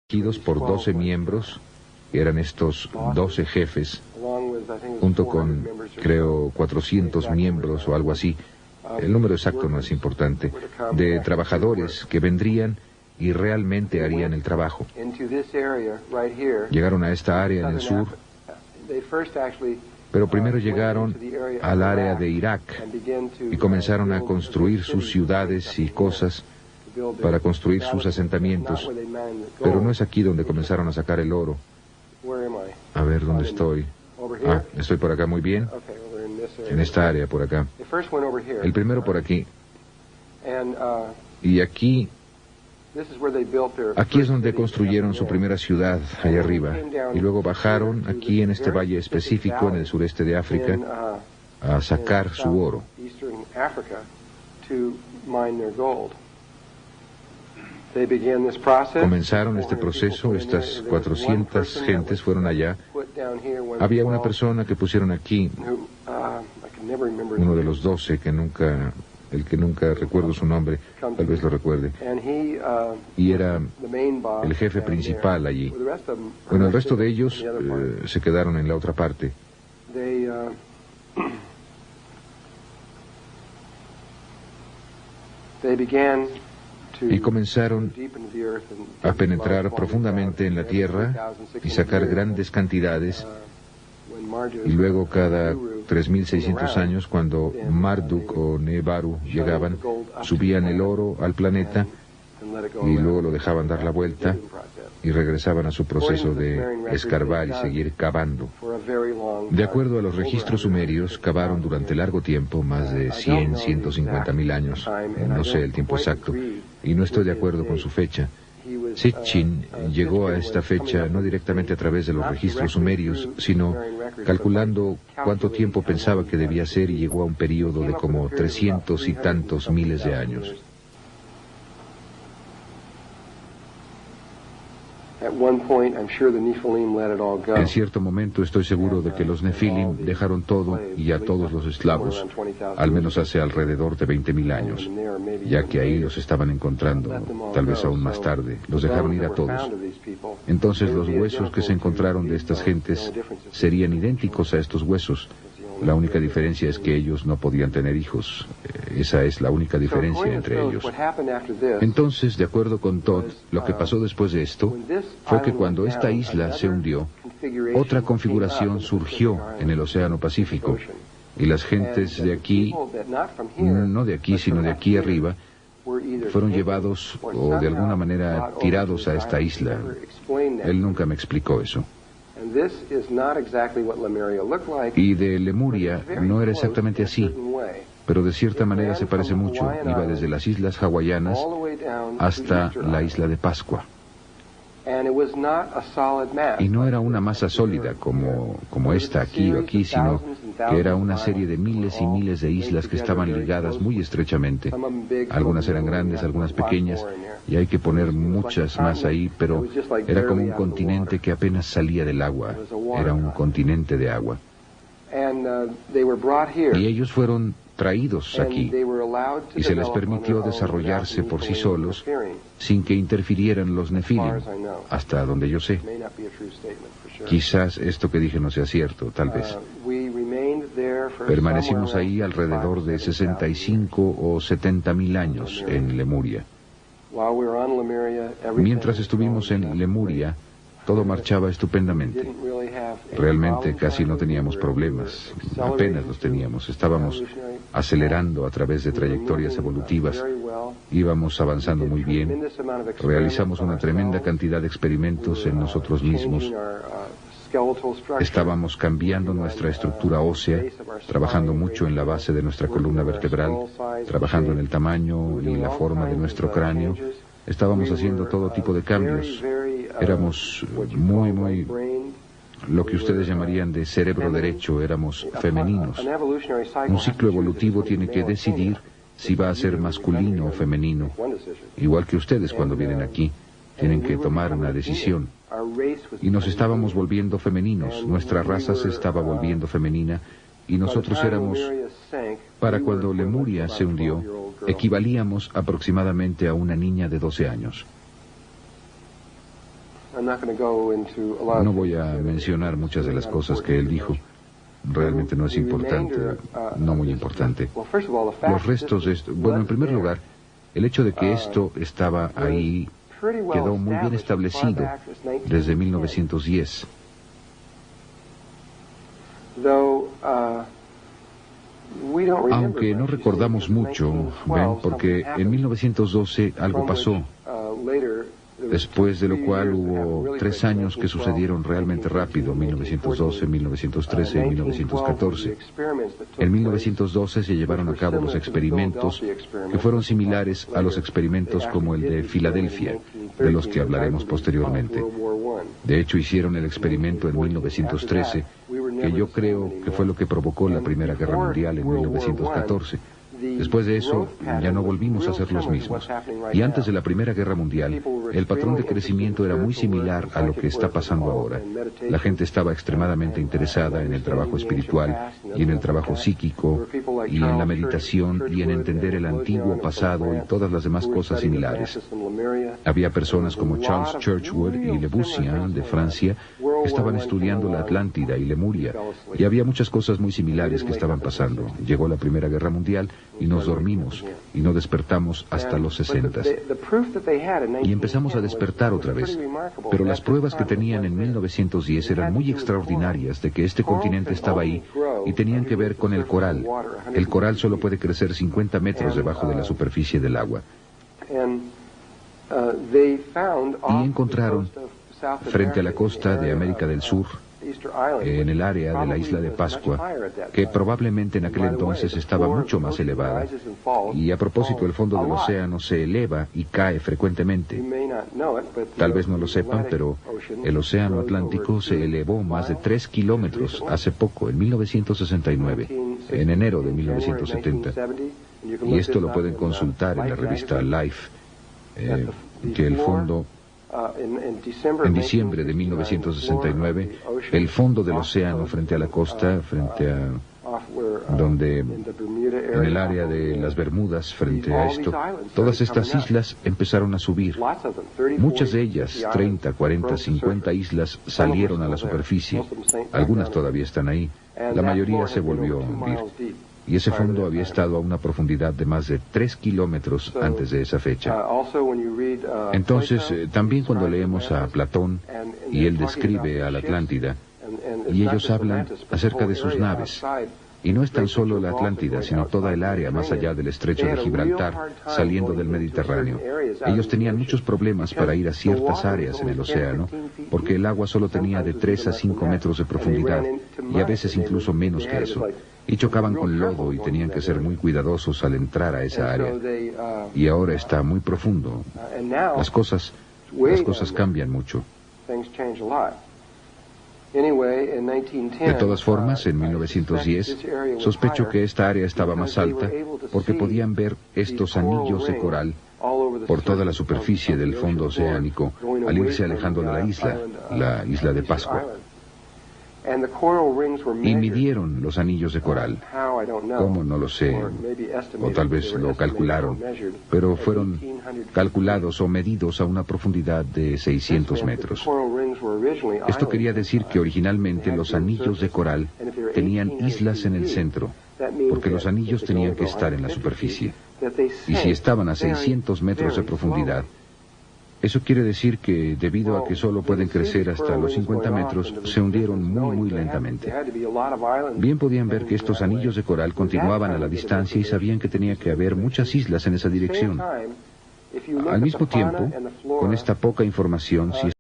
elegidos por 12 miembros, que eran estos 12 jefes, junto con, creo, 400 miembros o algo así. El número exacto no es importante, de trabajadores que vendrían y realmente harían el trabajo. Llegaron a esta área en el sur, pero primero llegaron al área de Irak y comenzaron a construir sus ciudades y cosas para construir sus asentamientos, pero no es aquí donde comenzaron a sacar el oro. A ver, ¿dónde estoy? Ah, estoy por acá, muy bien. En esta área, por acá. El primero por aquí. Y aquí es donde construyeron su primera ciudad, allá arriba. Y luego bajaron aquí en este valle específico, en el sureste de África, a sacar su oro. Comenzaron este proceso, estas 400 gentes fueron allá. Había una persona que pusieron aquí, uno de los 12, el que nunca recuerdo su nombre, tal vez lo recuerde, y era el jefe principal allí. Bueno, el resto de ellos se quedaron en la otra parte. Y comenzaron a penetrar profundamente en la tierra y sacar grandes cantidades. Y luego cada 3.600 años, cuando Marduk o Nebaru llegaban, subían el oro al planeta y luego lo dejaban dar la vuelta y regresaban a su proceso de escarbar y seguir cavando. De acuerdo a los registros sumerios, cavaron durante largo tiempo, más de 150.000 años, no sé el tiempo exacto, y no estoy de acuerdo con su fecha. Sitchin llegó a esta fecha no directamente a través de los registros sumerios, sino calculando cuánto tiempo pensaba que debía ser, y llegó a un periodo de como 300 y tantos miles de años. En cierto momento estoy seguro de que los Nefilim dejaron todo y a todos los esclavos, al menos hace alrededor de 20.000 años, ya que ahí los estaban encontrando, tal vez aún más tarde, los dejaron ir a todos. Entonces los huesos que se encontraron de estas gentes serían idénticos a estos huesos. La única diferencia es que ellos no podían tener hijos. Esa es la única diferencia entre ellos. Entonces, de acuerdo con Todd, lo que pasó después de esto fue que cuando esta isla se hundió, otra configuración surgió en el Océano Pacífico. Y las gentes de aquí, no de aquí, sino de aquí arriba, fueron llevados o de alguna manera tirados a esta isla. Él nunca me explicó eso. Y de Lemuria no era exactamente así, pero de cierta manera se parece mucho. Iba desde las islas hawaianas hasta la isla de Pascua. Y no era una masa sólida como esta aquí o aquí, sino que era una serie de miles y miles de islas que estaban ligadas muy estrechamente. Algunas eran grandes, algunas pequeñas, y hay que poner muchas más ahí, pero era como un continente que apenas salía del agua. Era un continente de agua. Y ellos fueron traídos aquí, y se les permitió desarrollarse por sí solos, sin que interfirieran los Nefilim, hasta donde yo sé. Quizás esto que dije no sea cierto, tal vez. Permanecimos ahí alrededor de 65 o 70.000 años en Lemuria. Mientras estuvimos en Lemuria, todo marchaba estupendamente. Realmente casi no teníamos problemas, apenas los teníamos. Estábamos acelerando a través de trayectorias evolutivas, íbamos avanzando muy bien, realizamos una tremenda cantidad de experimentos en nosotros mismos. Estábamos cambiando nuestra estructura ósea, trabajando mucho en la base de nuestra columna vertebral, trabajando en el tamaño y la forma de nuestro cráneo. Estábamos haciendo todo tipo de cambios. Éramos muy, lo que ustedes llamarían de cerebro derecho, éramos femeninos. Un ciclo evolutivo tiene que decidir si va a ser masculino o femenino. Igual que ustedes cuando vienen aquí, tienen que tomar una decisión. Y nos estábamos volviendo femeninos, nuestra raza se estaba volviendo femenina, y nosotros éramos, para cuando Lemuria se hundió, equivalíamos aproximadamente a una niña de 12 años. No voy a mencionar muchas de las cosas que él dijo. Realmente no es importante, no muy importante. Los restos de esto... Bueno, en primer lugar, el hecho de que esto estaba ahí quedó muy bien establecido desde 1910. Aunque no recordamos mucho, ven, porque en 1912 algo pasó, después de lo cual hubo 3 años que sucedieron realmente rápido, 1912, 1913 y 1914. En 1912 se llevaron a cabo los experimentos que fueron similares a los experimentos como el de Filadelfia, de los que hablaremos posteriormente. De hecho, hicieron el experimento en 1913, que yo creo que fue lo que provocó la Primera Guerra Mundial en 1914. Después de eso, ya no volvimos a ser los mismos. Y antes de la Primera Guerra Mundial, el patrón de crecimiento era muy similar a lo que está pasando ahora. La gente estaba extremadamente interesada en el trabajo espiritual y en el trabajo psíquico y en la meditación y en entender el antiguo pasado y todas las demás cosas similares. Había personas como Charles Churchward y Le Bussian de Francia que estaban estudiando la Atlántida y Lemuria, y había muchas cosas muy similares que estaban pasando. Llegó la Primera Guerra Mundial y nos dormimos y no despertamos hasta los 60. Y empezamos a despertar otra vez. Pero las pruebas que tenían en 1910 eran muy extraordinarias de que este continente estaba ahí y tenían que ver con el coral. El coral solo puede crecer 50 metros debajo de la superficie del agua. Y encontraron, frente a la costa de América del Sur, en el área de la isla de Pascua, que probablemente en aquel entonces estaba mucho más elevada. Y a propósito, el fondo del océano se eleva y cae frecuentemente. Tal vez no lo sepan, pero el océano Atlántico se elevó más de 3 kilómetros hace poco, en 1969, en enero de 1970. Y esto lo pueden consultar en la revista Life, que el fondo... En diciembre de 1969, el fondo del océano frente a la costa, frente a donde, en el área de las Bermudas, frente a esto, todas estas islas empezaron a subir. Muchas de ellas, 30, 40, 50 islas, salieron a la superficie. Algunas todavía están ahí. La mayoría se volvió a hundir. Y ese fondo había estado a una profundidad de más de 3 kilómetros antes de esa fecha. Entonces, también cuando leemos a Platón, y él describe a la Atlántida, y ellos hablan acerca de sus naves, y no es tan solo la Atlántida, sino toda el área más allá del estrecho de Gibraltar, saliendo del Mediterráneo. Ellos tenían muchos problemas para ir a ciertas áreas en el océano, porque el agua solo tenía de 3 a 5 metros de profundidad, y a veces incluso menos que eso. Y chocaban con lodo y tenían que ser muy cuidadosos al entrar a esa área. Y ahora está muy profundo. Las cosas cambian mucho. De todas formas, en 1910, sospecho que esta área estaba más alta porque podían ver estos anillos de coral por toda la superficie del fondo oceánico al irse alejando de la isla de Pascua. Y midieron los anillos de coral. ¿Cómo? No lo sé. O tal vez lo calcularon. Pero fueron calculados o medidos a una profundidad de 600 metros. Esto quería decir que originalmente los anillos de coral tenían islas en el centro, porque los anillos tenían que estar en la superficie. Y si estaban a 600 metros de profundidad, eso quiere decir que, debido a que solo pueden crecer hasta los 50 metros, se hundieron muy lentamente. Bien podían ver que estos anillos de coral continuaban a la distancia y sabían que tenía que haber muchas islas en esa dirección. Al mismo tiempo, con esta poca información, si